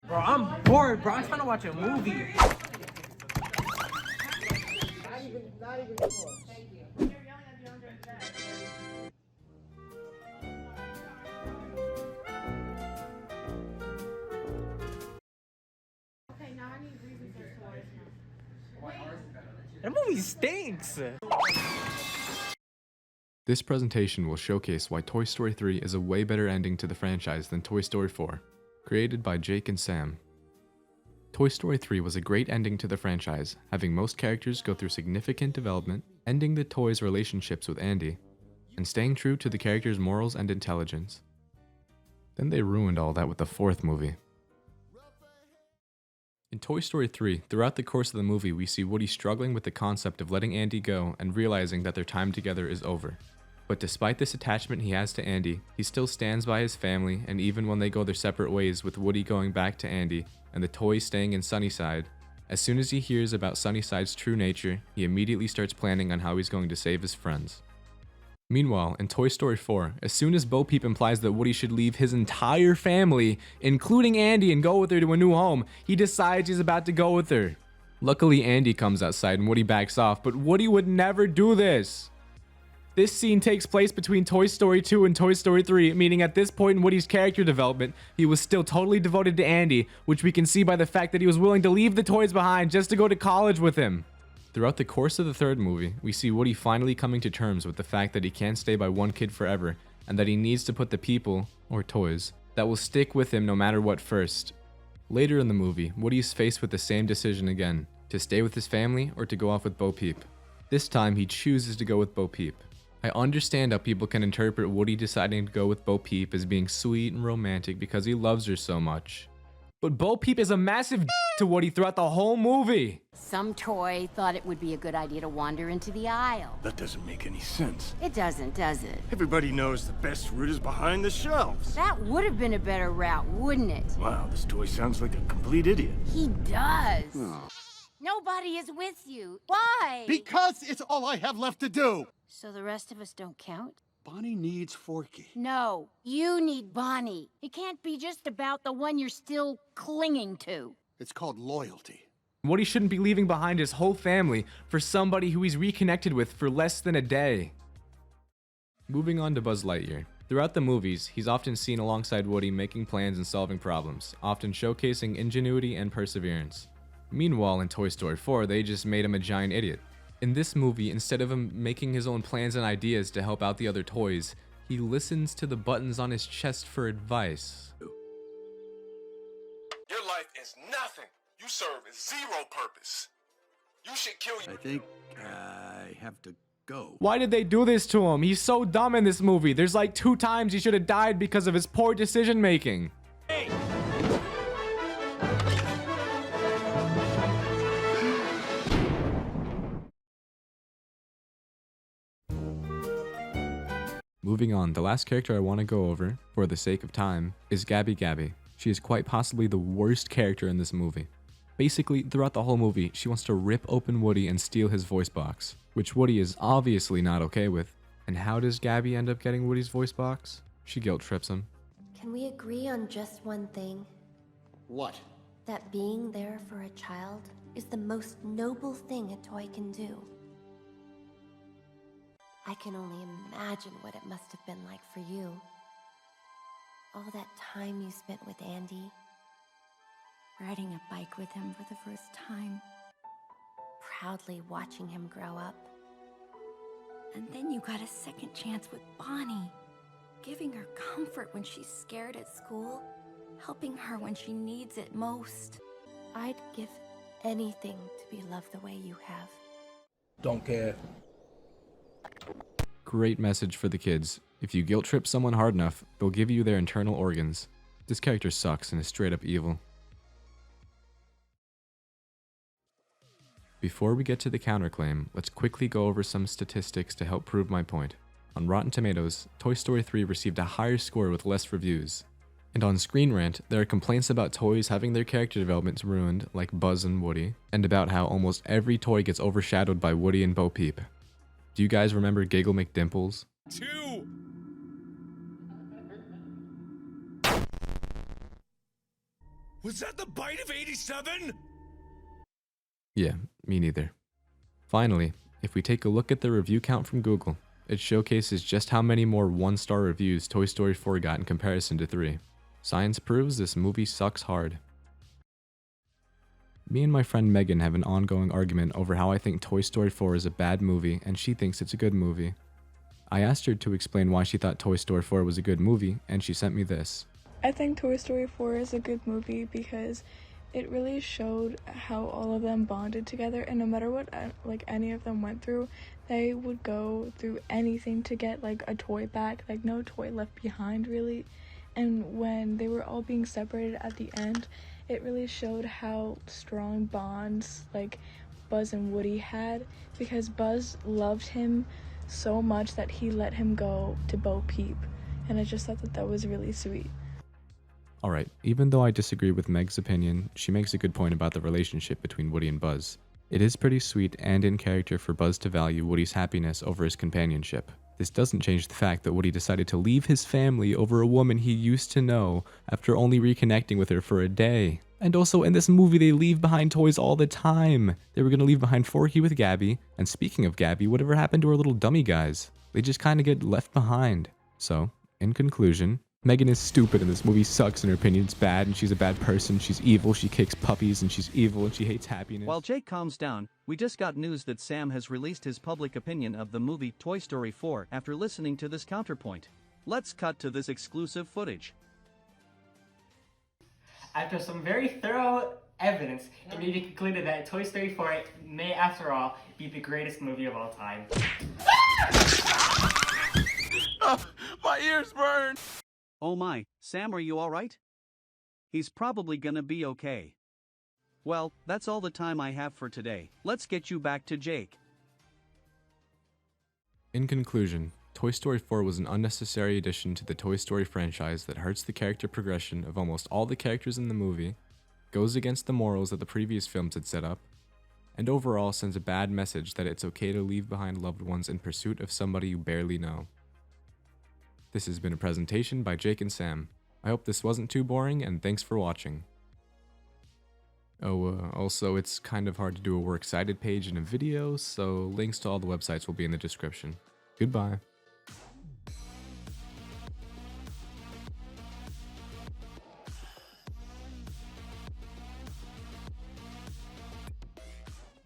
Bro, I'm bored, bro. I'm trying to watch a movie. Not even close. Thank you. You're yelling at the under bed. Okay, now I need reasons as to why it's not. That movie stinks. This presentation will showcase why Toy Story 3 is a way better ending to the franchise than Toy Story 4, created by Jake and Sam. Toy Story 3 was a great ending to the franchise, having most characters go through significant development, ending the toys' relationships with Andy, and staying true to the characters' morals and intelligence. Then they ruined all that with the fourth movie. In Toy Story 3, throughout the course of the movie, we see Woody struggling with the concept of letting Andy go and realizing that their time together is over. But despite this attachment he has to Andy, he still stands by his family, and even when they go their separate ways, with Woody going back to Andy and the toys staying in Sunnyside, as soon as he hears about Sunnyside's true nature, he immediately starts planning on how he's going to save his friends. Meanwhile, in Toy Story 4, as soon as Bo Peep implies that Woody should leave his entire family, including Andy, and go with her to a new home, he decides he's about to go with her. Luckily, Andy comes outside and Woody backs off, but Woody would never do this. This scene takes place between Toy Story 2 and Toy Story 3, meaning at this point in Woody's character development, he was still totally devoted to Andy, which we can see by the fact that he was willing to leave the toys behind just to go to college with him. Throughout the course of the third movie, we see Woody finally coming to terms with the fact that he can't stay by one kid forever, and that he needs to put the people, or toys, that will stick with him no matter what first. Later in the movie, Woody is faced with the same decision again, to stay with his family or to go off with Bo Peep. This time, he chooses to go with Bo Peep. I understand how people can interpret Woody deciding to go with Bo Peep as being sweet and romantic because he loves her so much. But Bo Peep is a massive to Woody throughout the whole movie. Some toy thought it would be a good idea to wander into the aisle. That doesn't make any sense. It doesn't, does it? Everybody knows the best route is behind the shelves. That would have been a better route, wouldn't it? Wow, this toy sounds like a complete idiot. He does. Nobody is with you. Why? Because it's all I have left to do. So the rest of us don't count? Bonnie needs Forky. No, you need Bonnie. It can't be just about the one you're still clinging to. It's called loyalty. Woody shouldn't be leaving behind his whole family for somebody who he's reconnected with for less than a day. Moving on to Buzz Lightyear. Throughout the movies, he's often seen alongside Woody making plans and solving problems, often showcasing ingenuity and perseverance. Meanwhile, in Toy Story 4, they just made him a giant idiot. In this movie, instead of him making his own plans and ideas to help out the other toys, he listens to the buttons on his chest for advice. Your life is nothing. You serve zero purpose. You should kill you. I think I have to go. Why did they do this to him? He's so dumb in this movie. There's like 2 times he should have died because of his poor decision making. Hey. Moving on, the last character I want to go over, for the sake of time, is Gabby Gabby. She is quite possibly the worst character in this movie. Basically, throughout the whole movie, she wants to rip open Woody and steal his voice box, which Woody is obviously not okay with. And how does Gabby end up getting Woody's voice box? She guilt trips him. Can we agree on just one thing? What? That being there for a child is the most noble thing a toy can do. I can only imagine what it must have been like for you. All that time you spent with Andy. Riding a bike with him for the first time. Proudly watching him grow up. And then you got a second chance with Bonnie. Giving her comfort when she's scared at school. Helping her when she needs it most. I'd give anything to be loved the way you have. Don't care. Great message for the kids. If you guilt trip someone hard enough, they'll give you their internal organs. This character sucks and is straight up evil. Before we get to the counterclaim, let's quickly go over some statistics to help prove my point. On Rotten Tomatoes, Toy Story 3 received a higher score with less reviews. And on Screen Rant, there are complaints about toys having their character developments ruined, like Buzz and Woody, and about how almost every toy gets overshadowed by Woody and Bo Peep. Do you guys remember Giggle McDimples? 2. Was that the bite of 87? Yeah, me neither. Finally, if we take a look at the review count from Google, it showcases just how many more 1-star reviews Toy Story 4 got in comparison to 3. Science proves this movie sucks hard. Me and my friend Megan have an ongoing argument over how I think Toy Story 4 is a bad movie and she thinks it's a good movie. I asked her to explain why she thought Toy Story 4 was a good movie, and she sent me this. I think Toy Story 4 is a good movie because it really showed how all of them bonded together, and no matter what any of them went through, they would go through anything to get like a toy back, like no toy left behind really. And when they were all being separated at the end, it really showed how strong bonds like Buzz and Woody had, because Buzz loved him so much that he let him go to Bo Peep, and I just thought that that was really sweet. Alright, even though I disagree with Meg's opinion, she makes a good point about the relationship between Woody and Buzz. It is pretty sweet and in character for Buzz to value Woody's happiness over his companionship. This doesn't change the fact that Woody decided to leave his family over a woman he used to know after only reconnecting with her for a day. And also in this movie they leave behind toys all the time. They were going to leave behind Forky with Gabby, and speaking of Gabby, whatever happened to our little dummy guys? They just kind of get left behind. So, in conclusion, Megan is stupid and this movie sucks in her opinion. It's bad and she's a bad person. She's evil, she kicks puppies, and she's evil and she hates happiness. While Jake calms down, we just got news that Sam has released his public opinion of the movie Toy Story 4 after listening to this counterpoint. Let's cut to this exclusive footage. After some very thorough evidence, it may be concluded that Toy Story 4 may, after all, be the greatest movie of all time. My ears burn! Oh my, Sam, are you alright? He's probably gonna be okay. Well, that's all the time I have for today. Let's get you back to Jake. In conclusion, Toy Story 4 was an unnecessary addition to the Toy Story franchise that hurts the character progression of almost all the characters in the movie, goes against the morals that the previous films had set up, and overall sends a bad message that it's okay to leave behind loved ones in pursuit of somebody you barely know. This has been a presentation by Jake and Sam. I hope this wasn't too boring, and thanks for watching. Oh, also, it's kind of hard to do a works cited page in a video, so links to all the websites will be in the description. Goodbye.